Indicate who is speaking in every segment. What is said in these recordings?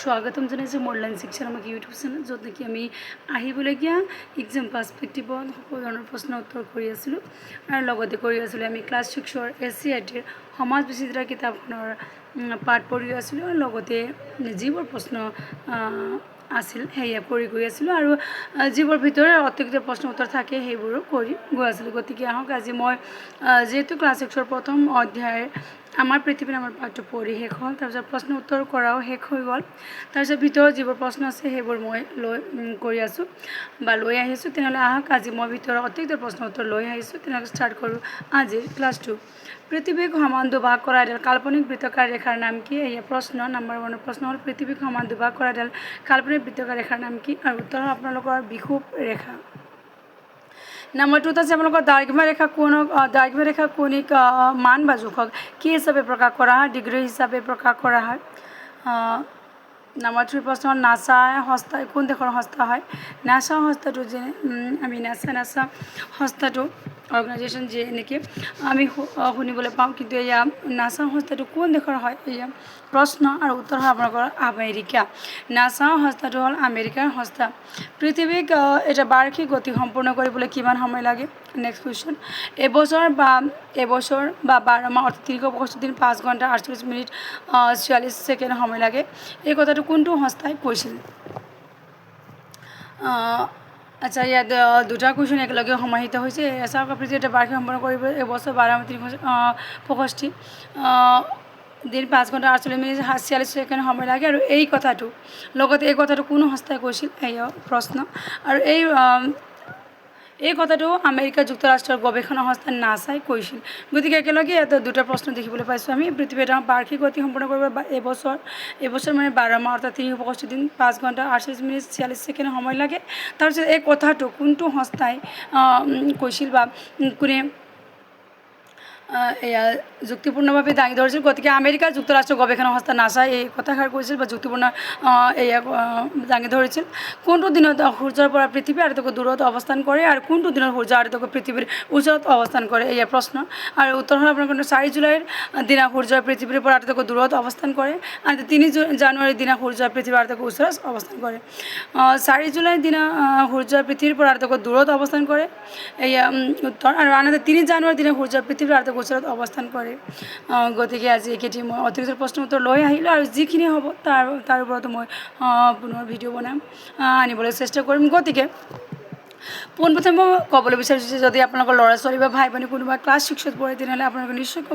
Speaker 1: স্বাগতম জানাইছোঁ মোৰ লাৰ্ণ শিক্ষা নামৰ ইউটিউব চেনেল, য'ত নেকি আমি আহিবলগীয়া এক্সাম পাৰ্চপেক্টিভত সকলো ধৰণৰ প্ৰশ্ন উত্তৰ কৰি আছিলোঁ আৰু লগতে কৰি আছিলোঁ আমি ক্লাছ 6ৰ SCERTৰ সমাজ বিচিত্ৰ কিতাপখনৰ পাঠ পঢ়ি আছিলোঁ আৰু লগতে যিবোৰ প্ৰশ্ন আছিল সেয়া কৰি গৈ আছিলোঁ আৰু যিবোৰ ভিতৰত অতিৰিক্ত প্ৰশ্ন উত্তৰ থাকে সেইবোৰো কৰি গৈ আছিলোঁ। গতিকে আহক আজি মই যিহেতু ক্লাছ 6ৰ প্ৰথম অধ্যায়ৰ আমাৰ পৃথিৱী নামৰ পাঠটো পঢ়ি শেষ হ'ল, তাৰপিছত প্ৰশ্ন উত্তৰ কৰাও শেষ হৈ গ'ল। তাৰপিছত ভিতৰত যিবোৰ প্ৰশ্ন আছে সেইবোৰ মই কৰি আছোঁ বা লৈ আহিছোঁ। তেনেহ'লে আহক আজি মই ভিতৰত অতিৰিক্ত প্ৰশ্ন উত্তৰ লৈ আহিছোঁ। তেনেহ'লে ষ্টাৰ্ট কৰোঁ আজিৰ ক্লাছটো। পৃথিৱীক সমান দুভাগ কৰা এডাল কাল্পনিক বৃত্তাকাৰ ৰেখাৰ নাম কি? এয়া প্ৰশ্ন নম্বৰ 1 প্ৰশ্ন হ'ল পৃথিৱীক সমান দুভাগ কৰা এডাল কাল্পনিক বৃত্তাকাৰ ৰেখাৰ নাম কি? আৰু উত্তৰ হ'ল আপোনালোকৰ বিষুৱ ৰেখা। নম্বৰ 2 আছে আপোনালোকৰ দৈৰ্ঘ্য ৰেখা কৌণিক মান বা জোখক কি হিচাপে প্ৰকাশ কৰা হয়? ডিগ্ৰী হিচাপে প্ৰকাশ কৰা হয়। নম্বৰ 3 প্ৰশ্ন হ'ল নাছা সংস্থা কোন দেশৰ সংস্থা হয়? নাছা সংস্থাটো যে আমি নাছা সংস্থাটো অৰ্গেনাইজেশ্যন যে নেকি আমি শুনিবলৈ পাওঁ, কিন্তু এয়া নাছা সংস্থাটো কোন দেশৰ হয়? এয়া প্ৰশ্ন আৰু উত্তৰ হ'ল আপোনালোকৰ আমেৰিকা। নাছা সংস্থাটো হ'ল আমেৰিকাৰ সংস্থা। পৃথিৱীক এটা বাৰ্ষিক গতি সম্পূৰ্ণ কৰিবলৈ কিমান সময় লাগে? Next question. এবছৰ বা 12 মাহ অৰ্থাৎ 365 দিন 5 ঘণ্টা 48 মিনিট 46 ছেকেণ্ড সময় লাগে। এই কথাটো কোনটো সংস্থাই কৈছিল? আচ্ছা, ইয়াত দুটা কুৱেশ্যন একেলগে সমাহিত হৈছে। চাওক পৃথিৱীত এটা বাৰ্ষিক সম্পূৰ্ণ কৰিব এবছৰ 12 মাহ 365 দিন 5 ঘণ্টা 48 মিনিট 46 ছেকেণ্ড সময় লাগে। আৰু এই কথাটো লগতে এই কথাটো কোনো সংস্থাই কৈছিল? এয়া প্ৰশ্ন। আৰু এই কথাটো আমেৰিকা যুক্তৰাষ্ট্ৰৰ গৱেষণা সংস্থা নাছাই কৈছিল। গতিকে একেলগে ইয়াত দুটা প্ৰশ্ন দেখিবলৈ পাইছোঁ আমি। পৃথিৱীত এটা বাৰ্ষিক গতি সম্পূৰ্ণ কৰিব এবছৰ মানে 12 মাহ অৰ্থাৎ 365 দিন 5 ঘণ্টা 48 মিনিট 46 ছেকেণ্ড সময় লাগে। তাৰপিছত এই কথাটো কোনটো সংস্থাই কৈছিল বা কোনে এয়া যুক্তিপূৰ্ণভাৱে দাঙি ধৰিছিল? গতিকে আমেৰিকা যুক্তৰাষ্ট্ৰৰ গৱেষণা সংস্থা নাছাই এই কথাষাৰ কৈছিল বা যুক্তিপূৰ্ণ এয়া দাঙি ধৰিছিল। কোনটো দিনত সূৰ্যৰ পৰা পৃথিৱী আটাইতকৈ দূৰত অৱস্থান কৰে আৰু কোনটো দিনত সূৰ্য আটাইতকৈ পৃথিৱীৰ ওচৰত অৱস্থান কৰে? এয়া প্ৰশ্ন। আৰু উত্তৰ হ'ল আপোনালোকৰ 4 জুলাইৰ দিনা সূৰ্য পৃথিৱীৰ পৰা আটাইতকৈ দূৰত অৱস্থান কৰে আৰু 3 জানুৱাৰীৰ দিনা সূৰ্য পৃথিৱীৰ আটাইতকৈ ওচৰত অৱস্থান কৰে। 4 জুলাইৰ দিনা সূৰ্য পৃথিৱীৰ পৰা আটাইতকৈ দূৰত অৱস্থান কৰে, এয়া উত্তৰ। আৰু আনহাতে 3 জানুৱাৰীৰ দিনা সূৰ্য পৃথিৱীৰ আটাইতকৈ ওচৰত অৱস্থান কৰে। গতিকে আজি এইকেইটি মই অতিৰিক্ত প্ৰশ্ন উত্তৰ লৈ আহিলোঁ আৰু যিখিনি হ'ব তাৰ ওপৰতো মই পুনৰ ভিডিঅ' বনাম আনিবলৈ চেষ্টা কৰিম। গতিকে পোনপ্ৰথমে মই ক'বলৈ বিচাৰিছোঁ যে যদি আপোনালোকৰ ল'ৰা ছোৱালী বা ভাই ভনী কোনোবা ক্লাছ 6ত পঢ়ে তেনেহ'লে আপোনালোকে নিশ্চয়কৈ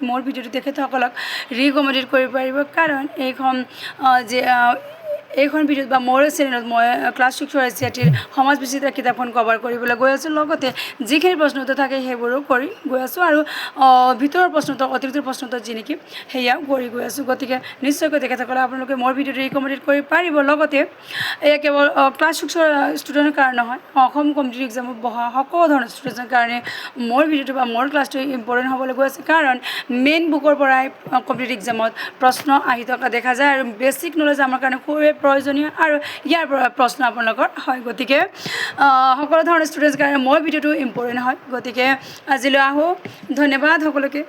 Speaker 1: মোৰ ভিডিঅ'টো তেখেতসকলক ৰিকমেণ্ড কৰিব পাৰিব, কাৰণ এইখন ভিডিঅ'ত বা মোৰ চেনেলত মই ক্লাছ 6ৰ SCERTৰ সমাজ বিচিত্ৰ কিতাপখন কভাৰ কৰিবলৈ গৈ আছোঁ। লগতে যিখিনি প্ৰশ্ন উত্তৰ থাকে সেইবোৰো কৰি গৈ আছোঁ আৰু ভিতৰৰ প্ৰশ্ন উত্তৰ অতিৰিক্ত প্ৰশ্ন উত্তৰ যি নেকি সেয়াও কৰি গৈ আছোঁ। গতিকে নিশ্চয়কৈ তেখেতসকলে আপোনালোকে মোৰ ভিডিঅ'টো ৰিকমেণ্ড কৰিব পাৰিব। লগতে এয়া কেৱল ক্লাছ 6ৰ ষ্টুডেণ্টৰ কাৰণে নহয়, অসম কম্পিটিটিভ এক্সামত বহা সকলো ধৰণৰ ষ্টুডেণ্টৰ কাৰণে মোৰ ভিডিঅ'টো বা মোৰ ক্লাছটো ইম্পৰ্টেণ্ট হ'বলৈ গৈ আছে, কাৰণ মেইন বুকৰ পৰাই কম্পিটিটিভ এক্সামত প্ৰশ্ন আহি থকা দেখা যায় আৰু বেছিক নলেজ আমাৰ কাৰণে খুবেই প্ৰয়োজনীয় আৰু ইয়াৰ পৰা প্ৰশ্ন আপোনালোকৰ হয়। গতিকে সকলো ধৰণৰ ষ্টুডেণ্টৰ কাৰণে মোৰ ভিডিঅ'টো ইম্পৰ্টেণ্ট হয়। গতিকে আজিলৈ আহোঁ, ধন্যবাদ সকলোকে।